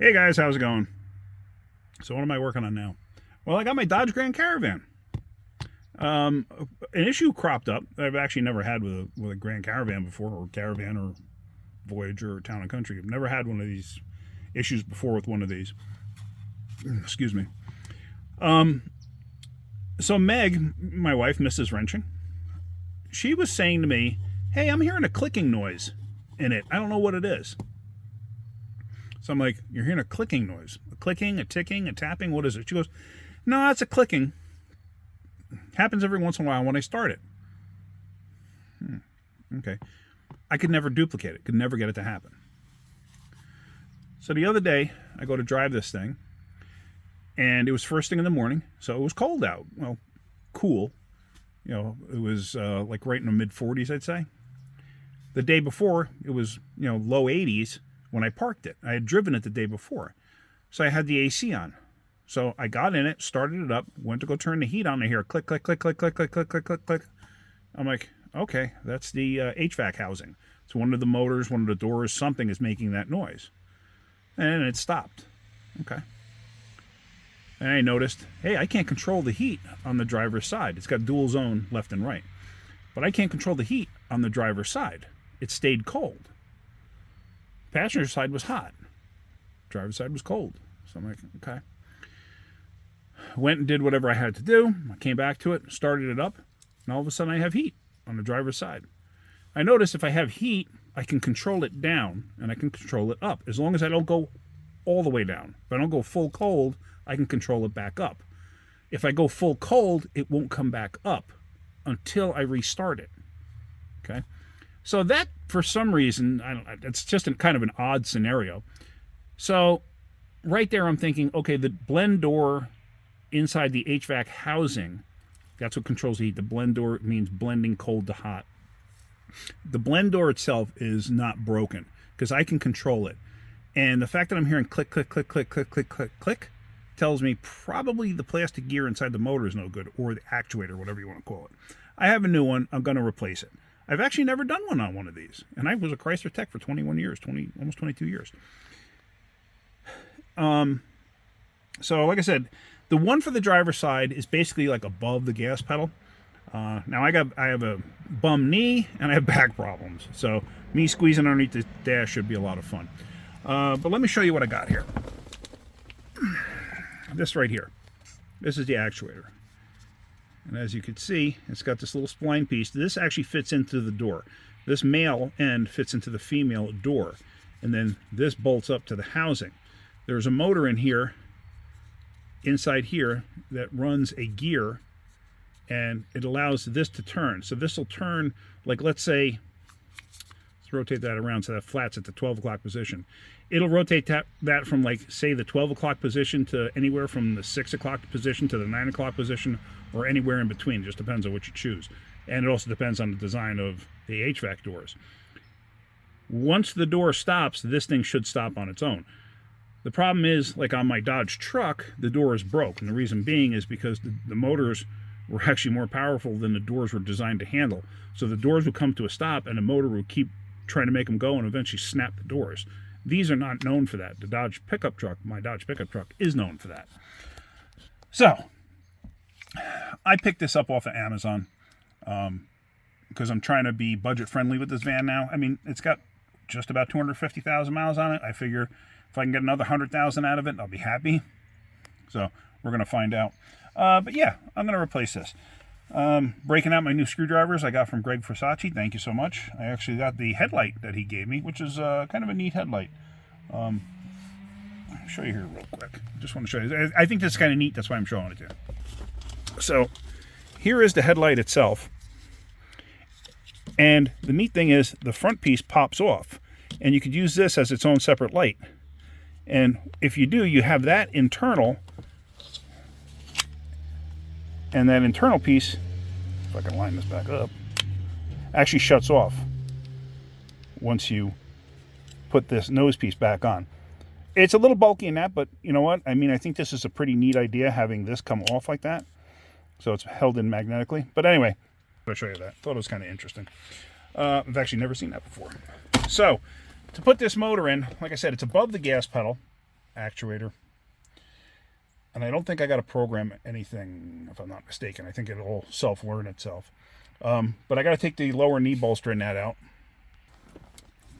Hey guys, how's it going? So what am I working on now? Well, I got my Dodge Grand Caravan. An issue cropped up that I've actually never had with a Grand Caravan before, or Caravan, or Voyager, or Town and Country. I've never had one of these issues before with one of these. Excuse me. So Meg, my wife, Mrs. Wrenching, she was saying to me, "Hey, I'm hearing a clicking noise in it. I don't know what it is." So I'm like, "You're hearing a clicking noise? A clicking, a ticking, a tapping? What is it?" She goes, "No, it's a clicking. Happens every once in a while when I start it." Okay. I could never duplicate it. Could never get it to happen. So the other day, I go to drive this thing, and it was first thing in the morning, so it was cold out. Well, cool. You know, it was like right in the mid-40s, I'd say. The day before, it was, low 80s when I parked it. I had driven it the day before. So I had the AC on. So I got in it, started it up, went to go turn the heat on. I hear click, click, click, click, click, click, click, click, click, click. I'm like, okay, that's the HVAC housing. It's one of the motors, one of the doors, something is making that noise. And it stopped. Okay. And I noticed, hey, I can't control the heat on the driver's side. It's got dual zone left and right. But I can't control the heat on the driver's side. It stayed cold. Passenger side was hot. Driver's side was cold. So I'm like, okay. Went and did whatever I had to do. I came back to it, started it up, and all of a sudden I have heat on the driver's side. I notice if I have heat, I can control it down and I can control it up. As long as I don't go all the way down. If I don't go full cold, I can control it back up. If I go full cold, it won't come back up until I restart it. Okay? So that, for some reason, it's just kind of an odd scenario. So right there I'm thinking, okay, the blend door inside the HVAC housing, that's what controls the heat. The blend door means blending cold to hot. The blend door itself is not broken because I can control it. And the fact that I'm hearing click, click, click, click, click, click, click, click tells me probably the plastic gear inside the motor is no good, or the actuator, whatever you want to call it. I have a new one. I'm going to replace it. I've actually never done one on one of these. And I was a Chrysler tech for 21 years, almost 22 years. So like I said, the one for the driver's side is basically like above the gas pedal. Now I have a bum knee and I have back problems. So me squeezing underneath the dash should be a lot of fun. But let me show you what I got here. This right here. This is the actuator. And as you can see, it's got this little spline piece. This actually fits into the door. This male end fits into the female door. And then this bolts up to the housing. There's a motor in here, inside here, that runs a gear, and it allows this to turn. So this will turn, like let's say, let's rotate that around so that flat's at the 12 o'clock position. It'll rotate that from, like, say, the 12 o'clock position to anywhere from the 6 o'clock position to the 9 o'clock position, or anywhere in between. It just depends on what you choose. And it also depends on the design of the HVAC doors. Once the door stops, this thing should stop on its own. The problem is, like on my Dodge truck, the door is broke. And the reason being is because the motors were actually more powerful than the doors were designed to handle. So the doors would come to a stop and the motor would keep trying to make them go and eventually snap the doors. These are not known for that. The Dodge pickup truck, my Dodge pickup truck, is known for that. So I picked this up off of Amazon because I'm trying to be budget friendly with this van now. I mean, it's got just about 250,000 miles on it. I figure if I can get another 100,000 out of it, I'll be happy. So we're going to find out. But yeah, I'm going to replace this. Breaking out my new screwdrivers I got from Greg Versace. Thank you so much. I actually got the headlight that he gave me, which is kind of a neat headlight. I'll show you here real quick. Just want to show you. I think this is kind of neat. That's why I'm showing it to you. So here is the headlight itself. And the neat thing is the front piece pops off. And you could use this as its own separate light. And if you do, you have that internal. And that internal piece, if I can line this back up, actually shuts off once you put this nose piece back on. It's a little bulky in that, but you know what? I mean, I think this is a pretty neat idea, having this come off like that. So it's held in magnetically. But anyway, I'll show you that. Thought it was kind of interesting. I've actually never seen that before. So to put this motor in, like I said, it's above the gas pedal. actuator. And I don't think I got to program anything, if I'm not mistaken. I think it'll self-learn itself. But I got to take the lower knee bolster and that out.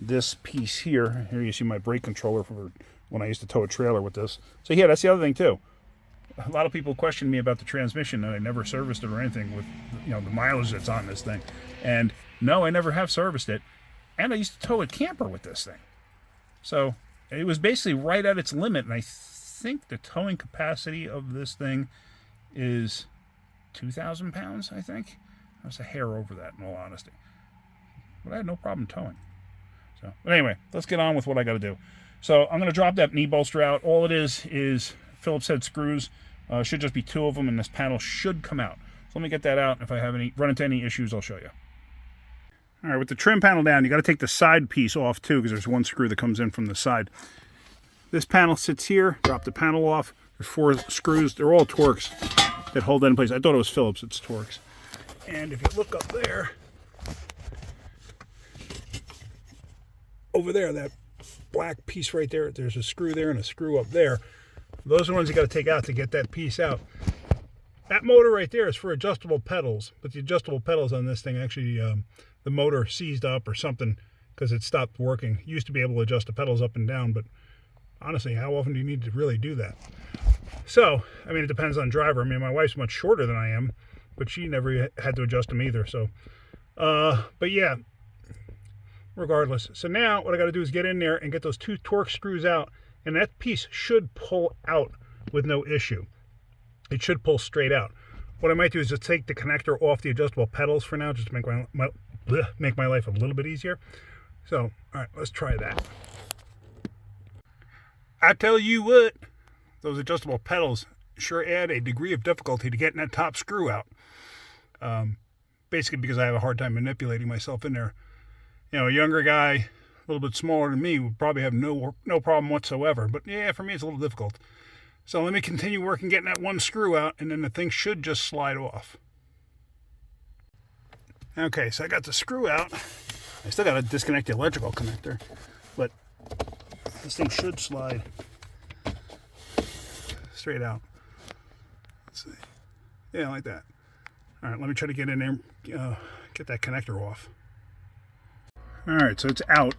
This piece here you see my brake controller for when I used to tow a trailer with this. So yeah, that's the other thing too. A lot of people question me about the transmission, and I never serviced it or anything with, you know, the mileage that's on this thing. And no, I never have serviced it. And I used to tow a camper with this thing. So it was basically right at its limit, and I think the towing capacity of this thing is 2,000 pounds, I think. I was a hair over that, in all honesty. But I had no problem towing. So, but anyway, let's get on with what I got to do. So I'm going to drop that knee bolster out. All it is Phillips head screws. Should just be 2 of them, and this panel should come out. So let me get that out. If I have run into any issues, I'll show you. All right, with the trim panel down, you got to take the side piece off too, because there's one screw that comes in from the side. This panel sits here. Drop the panel off. There's 4 screws. They're all Torx that hold that in place. I thought it was Phillips. It's Torx. And if you look up there, over there, that black piece right there, there's a screw there and a screw up there. Those are the ones you got to take out to get that piece out. That motor right there is for adjustable pedals, but the adjustable pedals on this thing actually, the motor seized up or something because it stopped working. You used to be able to adjust the pedals up and down, but honestly, how often do you need to really do that? So, I mean, it depends on driver. I mean, my wife's much shorter than I am, but she never had to adjust them either. So, but yeah, regardless. So now what I got to do is get in there and get those 2 Torx screws out, and that piece should pull out with no issue. It should pull straight out. What I might do is just take the connector off the adjustable pedals for now, just to make my life a little bit easier. So, all right, let's try that. I tell you what, those adjustable pedals sure add a degree of difficulty to getting that top screw out. Basically because I have a hard time manipulating myself in there. You know, a younger guy, a little bit smaller than me, would probably have no problem whatsoever. But yeah, for me it's a little difficult. So let me continue working getting that 1 screw out, and then the thing should just slide off. Okay, so I got the screw out. I still got to disconnect the electrical connector, but this thing should slide straight out. Let's see. Yeah, like that. All right, let me try to get in there, get that connector off. All right, so it's out.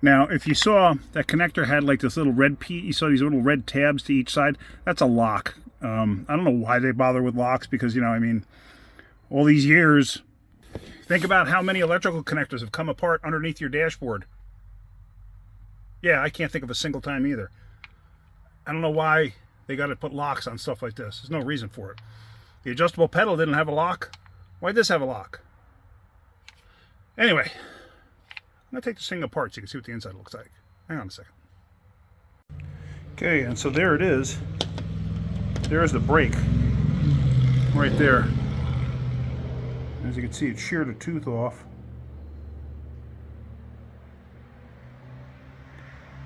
Now, if you saw that connector had like this little red piece, you saw these little red tabs to each side, that's a lock. I don't know why they bother with locks, because, you know, I mean, all these years, think about how many electrical connectors have come apart underneath your dashboard. Yeah, I can't think of a single time either. I don't know why they got to put locks on stuff like this. There's no reason for it. The adjustable pedal didn't have a lock. Why'd this have a lock? Anyway, I'm going to take this thing apart so you can see what the inside looks like. Hang on a second. Okay, and so there it is. There's the brake. Right there. As you can see, it sheared a tooth off.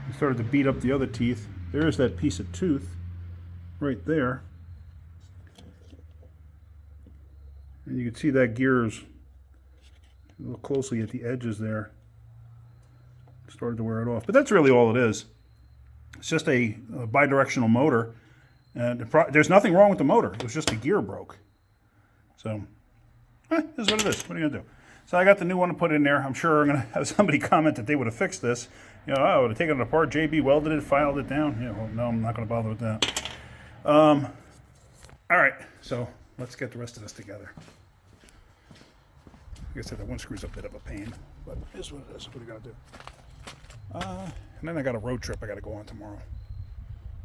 It started to beat up the other teeth. There's that piece of tooth right there. And you can see that gears, look closely at the edges there, started to wear it off. But that's really all it is. It's just a bidirectional motor. And there's nothing wrong with the motor. It was just the gear broke. So, this is what it is. What are you going to do? So I got the new one to put in there. I'm sure I'm going to have somebody comment that they would have fixed this. You know, I would have taken it apart, JB welded it, filed it down. Yeah, well, no, I'm not going to bother with that. All right, so let's get the rest of this together. Like I said, that 1 screw's a bit of a pain, but it is what it is. What are you going to do? And then I got a road trip I got to go on tomorrow.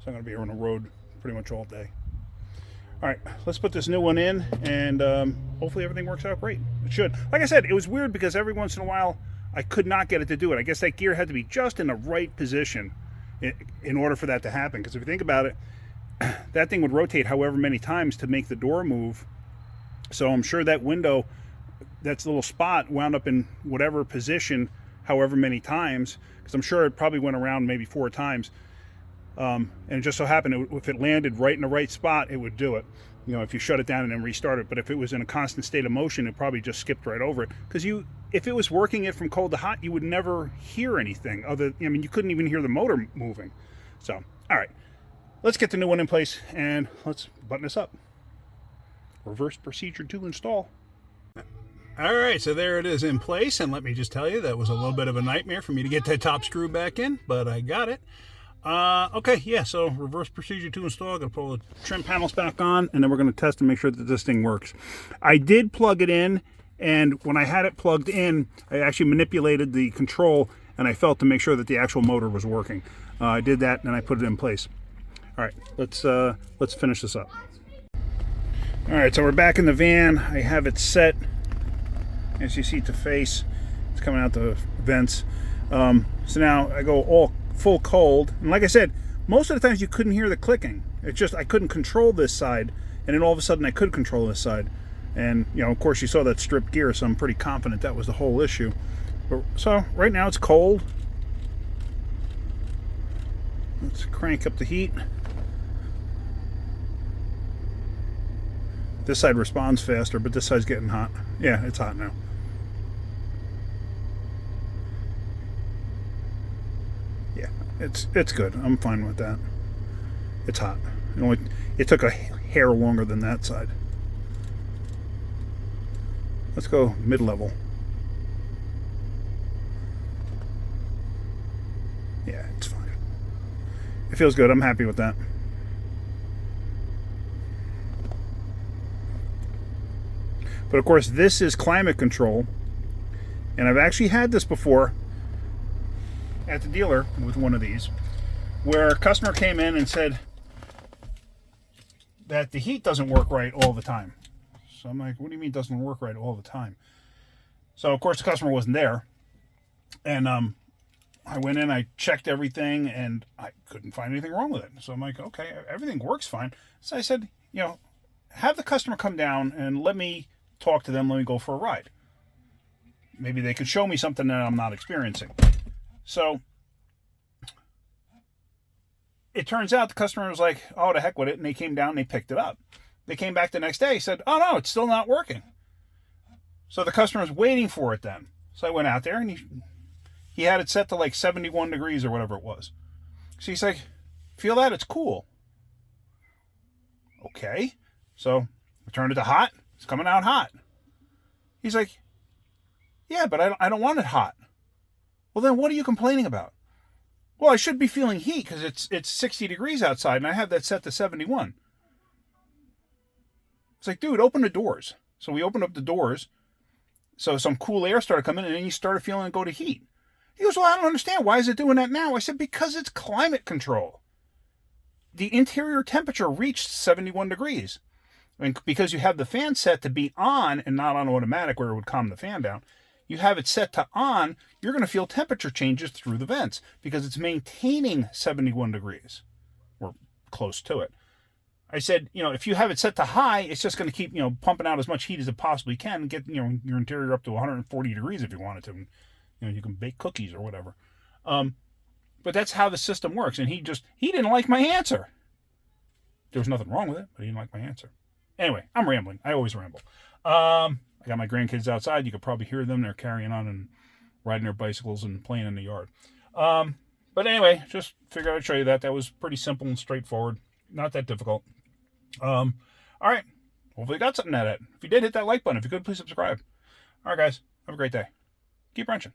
So I'm going to be on the road pretty much all day. All right, let's put this new one in, and hopefully everything works out great. It should. Like I said, it was weird because every once in a while I could not get it to do it. I guess that gear had to be just in the right position in order for that to happen. Because if you think about it, that thing would rotate however many times to make the door move. So I'm sure that window, that little spot, wound up in whatever position however many times. Because I'm sure it probably went around maybe 4 times. And it just so happened, if it landed right in the right spot, it would do it. You know, if you shut it down and then restart it. But if it was in a constant state of motion, it probably just skipped right over it. Because if it was working it from cold to hot, you would never hear anything. You couldn't even hear the motor moving. So, all right, let's get the new one in place and let's button this up. Reverse procedure to install. All right, so there it is in place, and let me just tell you, that was a little bit of a nightmare for me to get that top screw back in, but I got it. Okay, yeah, so reverse procedure to install. I'm going to pull the trim panels back on, and then we're going to test and make sure that this thing works. I did plug it in, and when I had it plugged in, I actually manipulated the control, and I felt to make sure that the actual motor was working. I did that, and I put it in place. All right, let's finish this up. All right, so we're back in the van. I have it set, as you see, to face. It's coming out the vents. So now I go all full cold, and like I said, most of the times you couldn't hear the clicking. It's just I couldn't control this side, and then all of a sudden I could control this side. And you know, of course, you saw that stripped gear, so I'm pretty confident that was the whole issue. But, so right now it's cold. Let's crank up the heat. This side responds faster, but this side's getting hot. Yeah, it's hot now. Yeah, it's good. I'm fine with that. It's hot. It took a hair longer than that side. Let's go mid-level. Yeah, it's fine. It feels good. I'm happy with that. But of course, this is climate control, and I've actually had this before at the dealer with one of these, where a customer came in and said that the heat doesn't work right all the time. So I'm like, what do you mean it doesn't work right all the time? So of course the customer wasn't there, and I went in, I checked everything, and I couldn't find anything wrong with it. So I'm like, okay, everything works fine. So I said, you know, have the customer come down and let me talk to them, let me go for a ride. Maybe they could show me something that I'm not experiencing. So it turns out the customer was like, oh, to heck with it, and they came down and they picked it up. They came back the next day, said, oh no, it's still not working. So the customer was waiting for it then. So I went out there, and he had it set to like 71 degrees or whatever it was. So he's like, feel that? It's cool. Okay. So I turned it to hot. It's coming out hot. He's like, yeah, but I don't want it hot. Well, then what are you complaining about? Well, I should be feeling heat because it's 60 degrees outside, and I have that set to 71. It's like, dude, open the doors. So we opened up the doors. So some cool air started coming in, and he started feeling it go to heat. He goes, well, I don't understand. Why is it doing that now? I said, because it's climate control. The interior temperature reached 71 degrees. I mean, because you have the fan set to be on and not on automatic where it would calm the fan down. You have it set to on, you're going to feel temperature changes through the vents because it's maintaining 71 degrees or close to it. I said, you know, if you have it set to high, it's just going to keep, you know, pumping out as much heat as it possibly can and get, you know, your interior up to 140 degrees if you wanted to. And, you know, you can bake cookies or whatever. But that's how the system works. And he didn't like my answer. There was nothing wrong with it, but he didn't like my answer. Anyway, I'm rambling. I always ramble. I got my grandkids outside. You could probably hear them. They're carrying on and riding their bicycles and playing in the yard. But anyway, just figured I'd show you that. That was pretty simple and straightforward. Not that difficult. All right. Hopefully you got something out of it. If you did, hit that like button. If you could, please subscribe. All right, guys. Have a great day. Keep wrenching.